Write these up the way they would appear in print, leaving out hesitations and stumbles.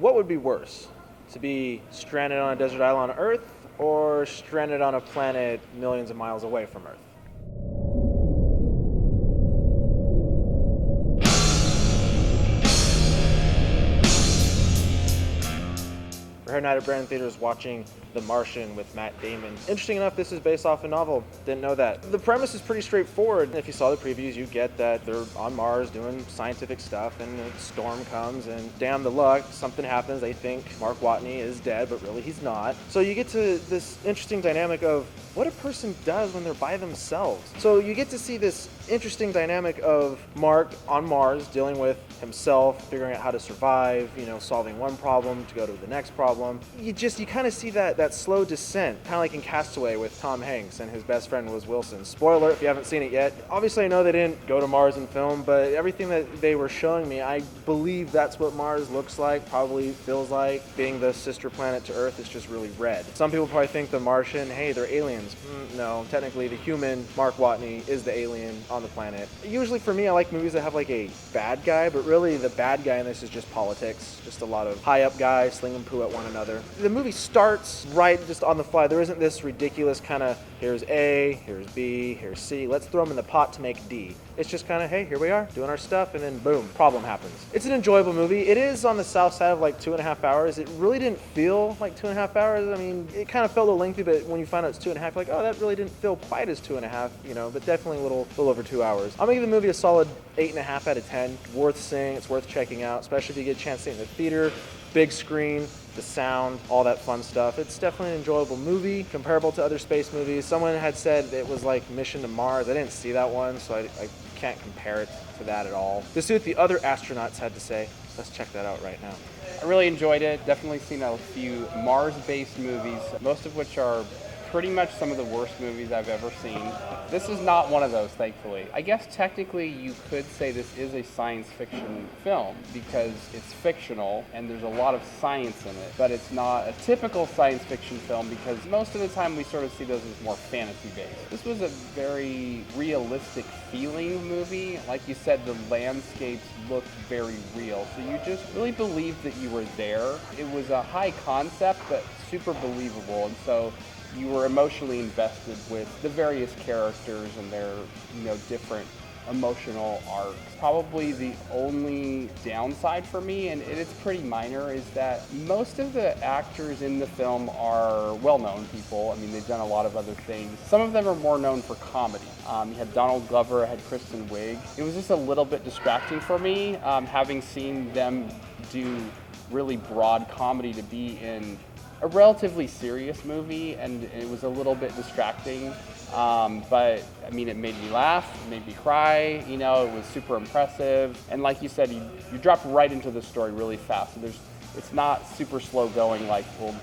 What would be worse? To be stranded on a desert island on Earth or stranded on a planet millions of miles away from Earth? We're here tonight at Brandon Theaters watching The Martian with Matt Damon. Interesting enough, this is based off a novel. Didn't know that. The premise is pretty straightforward. If you saw the previews, you get that they're on Mars doing scientific stuff and a storm comes and damn the luck, something happens. They think Mark Watney is dead, but really he's not. So you get to this interesting dynamic of what a person does when they're by themselves. So you get to see this interesting dynamic of Mark on Mars dealing with himself, figuring out how to survive, solving one problem to go to the next problem. You kind of see that slow descent, kind of like in Castaway with Tom Hanks and his best friend was Wilson. Spoiler if you haven't seen it yet. Obviously I know they didn't go to Mars and film, but everything that they were showing me, I believe that's what Mars looks like, probably feels like. Being the sister planet to Earth, it's just really red. Some people probably think the Martian, hey, they're aliens. No, technically the human, Mark Watney, is the alien on the planet. Usually for me, I like movies that have like a bad guy, but really the bad guy in this is just politics. Just a lot of high up guys slinging poo at one another. The movie starts right just on the fly. There isn't this ridiculous kind of, here's A, here's B, here's C, let's throw them in the pot to make D. It's just kind of, hey, here we are, doing our stuff, and then boom, problem happens. It's an enjoyable movie. It is on the south side of like 2.5 hours. It really didn't feel like 2.5 hours. I mean, it kind of felt a little lengthy, but when you find out it's 2.5, you're like, oh, that really didn't feel quite as 2.5, but definitely a little over 2 hours. I'll give the movie a solid 8.5 out of 10. Worth seeing, it's worth checking out, especially if you get a chance to see it in the theater, big screen, the sound, all that fun stuff. It's definitely an enjoyable movie, comparable to other space movies. Someone had said it was like Mission to Mars. I didn't see that one, so I can't compare it to that at all. To see what the other astronauts had to say, let's check that out right now. I really enjoyed it. Definitely seen a few Mars-based movies, most of which are pretty much some of the worst movies I've ever seen. This is not one of those, thankfully. I guess technically you could say this is a science fiction film because it's fictional and there's a lot of science in it, but it's not a typical science fiction film because most of the time we sort of see those as more fantasy-based. This was a very realistic feeling movie. Like you said, the landscapes looked very real, so you just really believed that you were there. It was a high concept, but super believable, and so you were emotionally invested with the various characters and their, different emotional arcs. Probably the only downside for me, and it's pretty minor, is that most of the actors in the film are well-known people. I mean, they've done a lot of other things. Some of them are more known for comedy. You had Donald Glover, had Kristen Wiig. It was just a little bit distracting for me, having seen them do really broad comedy to be in a relatively serious movie, and it was a little bit distracting, but I mean, it made me laugh, it made me cry, it was super impressive, and like you said, you drop right into the story really fast, so it's not super slow going, like, well,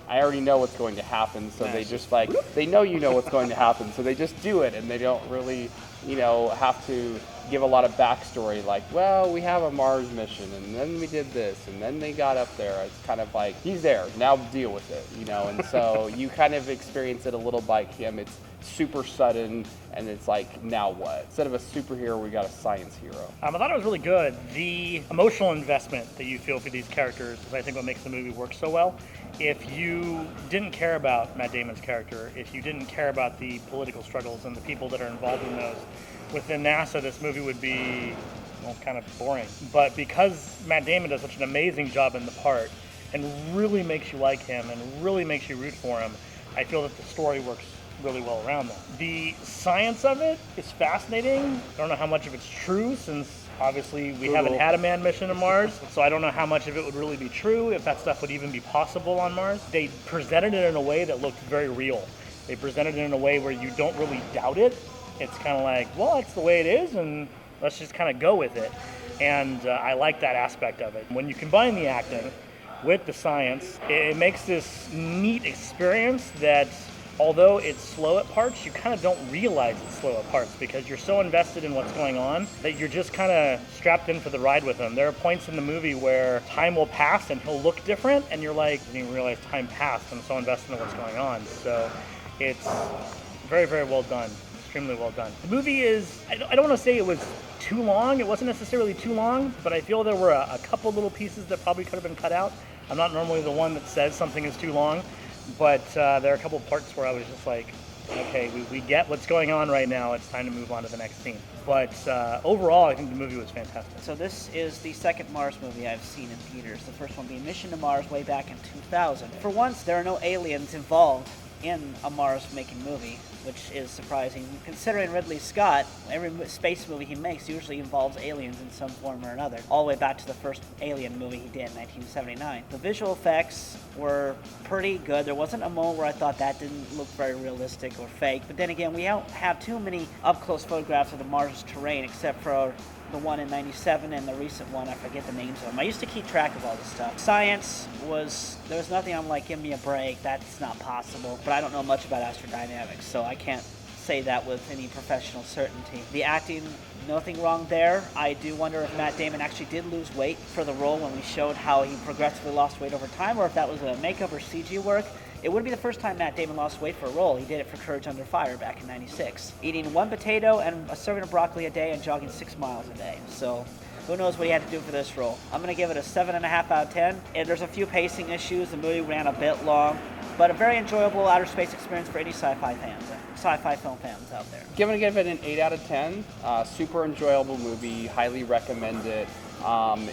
I already know what's going to happen, so they just they know what's going to happen, so they just do it, and they don't really, have to give a lot of backstory, like, well, we have a Mars mission, and then we did this, and then they got up there. It's kind of like, he's there, now deal with it, and so you kind of experience it a little like him. It's super sudden, and it's like, now what? Instead of a superhero, we got a science hero. I thought it was really good. The emotional investment that you feel for these characters is, I think, what makes the movie work so well. If you didn't care about Matt Damon's character, if you didn't care about the political struggles and the people that are involved in those, within NASA, this movie would be kind of boring. But because Matt Damon does such an amazing job in the part and really makes you like him and really makes you root for him, I feel that the story works really well around that. The science of it is fascinating. I don't know how much of it's true, since obviously we haven't had a manned mission to Mars, so I don't know how much of it would really be true, if that stuff would even be possible on Mars. They presented it in a way that looked very real. They presented it in a way where you don't really doubt it. It's kind of like, well, that's the way it is, and let's just kind of go with it. And I like that aspect of it. When you combine the acting with the science, it makes this neat experience that, although it's slow at parts, you kind of don't realize it's slow at parts because you're so invested in what's going on that you're just kind of strapped in for the ride with him. There are points in the movie where time will pass and he'll look different, and you're like, I didn't even realize time passed. I'm so invested in what's going on. So it's very, very well done. Extremely well done. The movie is, I don't want to say it was too long. It wasn't necessarily too long, but I feel there were a couple little pieces that probably could have been cut out. I'm not normally the one that says something is too long, but there are a couple of parts where I was just like, okay, we get what's going on right now. It's time to move on to the next scene. But overall, I think the movie was fantastic. So this is the second Mars movie I've seen in theaters. The first one being Mission to Mars way back in 2000. For once, there are no aliens involved in a Mars-making movie, which is surprising, considering Ridley Scott, every space movie he makes usually involves aliens in some form or another, all the way back to the first Alien movie he did in 1979. The visual effects were pretty good. There wasn't a moment where I thought that didn't look very realistic or fake, but then again, we don't have too many up-close photographs of the Mars terrain, except for the one in 97 and the recent one, I forget the names of them. I used to keep track of all this stuff. Science there was nothing I'm like, give me a break, that's not possible. But I don't know much about astrodynamics, so I can't say that with any professional certainty. The acting, nothing wrong there. I do wonder if Matt Damon actually did lose weight for the role when we showed how he progressively lost weight over time, or if that was a makeup or CG work. It wouldn't be the first time Matt Damon lost weight for a role. He did it for Courage Under Fire back in 96. Eating 1 potato and a serving of broccoli a day and jogging 6 miles a day. So who knows what he had to do for this role. I'm going to give it a 7.5 out of 10. And there's a few pacing issues. The movie ran a bit long, but a very enjoyable outer space experience for any sci-fi film fans out there. Give it an 8 out of 10. Super enjoyable movie. Highly recommend it.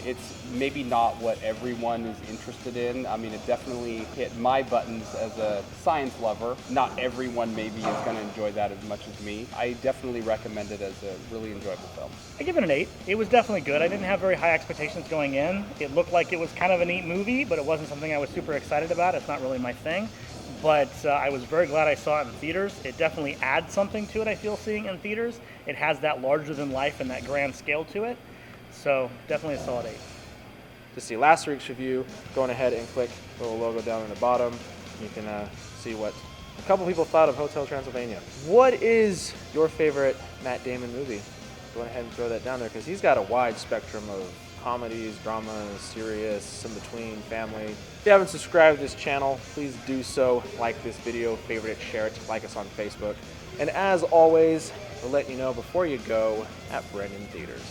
It's maybe not what everyone is interested in. I mean, it definitely hit my buttons as a science lover. Not everyone maybe is going to enjoy that as much as me. I definitely recommend it as a really enjoyable film. I give it an 8. It was definitely good. I didn't have very high expectations going in. It looked like it was kind of a neat movie, but it wasn't something I was super excited about. It's not really my thing. But I was very glad I saw it in theaters. It definitely adds something to it, I feel, seeing it in theaters. It has that larger than life and that grand scale to it. So definitely a solid 8. To see last week's review, going ahead and click the little logo down in the bottom. You can see what a couple people thought of Hotel Transylvania. What is your favorite Matt Damon movie? Go ahead and throw that down there, because he's got a wide spectrum of comedies, dramas, serious, in between, family. If you haven't subscribed to this channel, please do so. Like this video, favorite it, share it, like us on Facebook. And as always, we'll let you know before you go at Brendan Theaters.